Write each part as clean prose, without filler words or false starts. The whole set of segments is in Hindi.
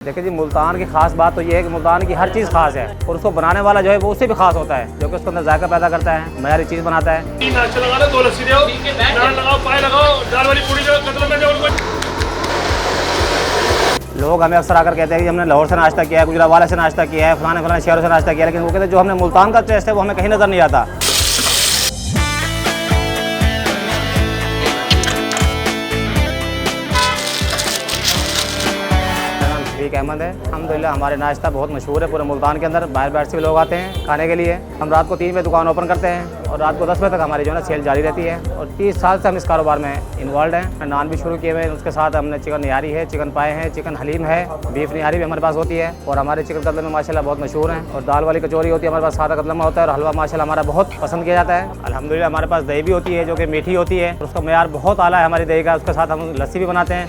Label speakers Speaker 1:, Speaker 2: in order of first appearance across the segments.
Speaker 1: देखिए जी, मुल्तान की खास बात तो ये है कि मुल्तान की हर चीज़ खास है और उसको बनाने वाला जो है वो उससे भी खास होता है, जो कि उसके अंदर जायका पैदा करता है, मयारी चीज़ बनाता है। लोग हमें अक्सर आकर कहते हैं कि हमने लाहौर से नाश्ता किया है, गुजरावाला से नाश्ता किया है, फलाने शहरों से नाश्ता किया है, लेकिन वो कहते हैं जो हमने मुल्तान का टेस्ट है वो हमें कहीं नज़र नहीं आता। शफीक अहमद है। अल्हम्दुलिल्लाह हमारे नाश्ता बहुत मशहूर है पूरे मुल्तान के अंदर। बाहर से भी लोग आते हैं खाने के लिए। हम रात को 3 बजे दुकान ओपन करते हैं और रात को 10 बजे तक हमारी जो है ना सेल जारी रहती है और 30 साल से हम इस कारोबार में इन्वॉल्व हैं। नान भी शुरू किए हुए हैं, उसके साथ हमने चिकन निहारी है, चिकन पाए हैं, चिकन हलीम है, बीफ निहारी भी हमारे पास होती है और हमारे चिकन कतले में माशाल्लाह बहुत मशहूर हैं। और दाल वाली कचौरी होती है हमारे पास, सादा कतलमा होता है और हलवा माशाल्लाह हमारा बहुत पसंद किया जाता है। अल्हम्दुलिल्लाह हमारे पास दही भी होती है जो कि मीठी होती है और उसका मेयार बहुत आला है हमारी दही का। उसके साथ हम लस्सी भी बनाते हैं।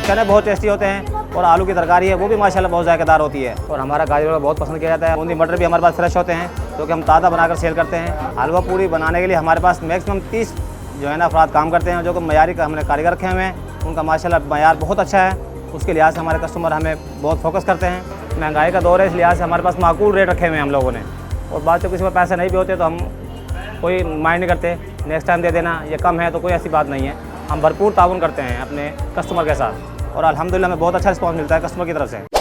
Speaker 1: चने बहुत टेस्टी होते हैं और आलू की तरकारी है वो भी माशाल्लाह बहुत जायकेदार होती है। और हमारा गाजर का बहुत पसंद किया जाता है। बूंदी मटर भी हमारे पास फ्रेश होते हैं जो कि हम ताज़ा बनाकर सेल करते हैं। हलवा पूरी बनाने के लिए हमारे पास मैक्सिमम 30 जो है ना अफराद काम करते हैं, जो कि मयारी का हमने कारीगर रखे हुए हैं। उनका माशाल्लाह मयार बहुत अच्छा है, उसके लिहाज से हमारे कस्टमर हमें बहुत फोकस करते हैं। महंगाई का दौर है, इस लिहाज से हमारे पास माकूल रेट रखे हुए हैं हम लोगों ने। और बात तो किसी में पैसे नहीं भी होते तो हम कोई माइंड नहीं करते, नेक्स्ट टाइम दे देना, ये कम है तो कोई ऐसी बात नहीं है। हम भरपूर ताउन करते हैं अपने कस्टमर के साथ और अल्हम्दुलिल्लाह हमें बहुत अच्छा रिस्पॉन्स मिलता है कस्टमर की तरफ से।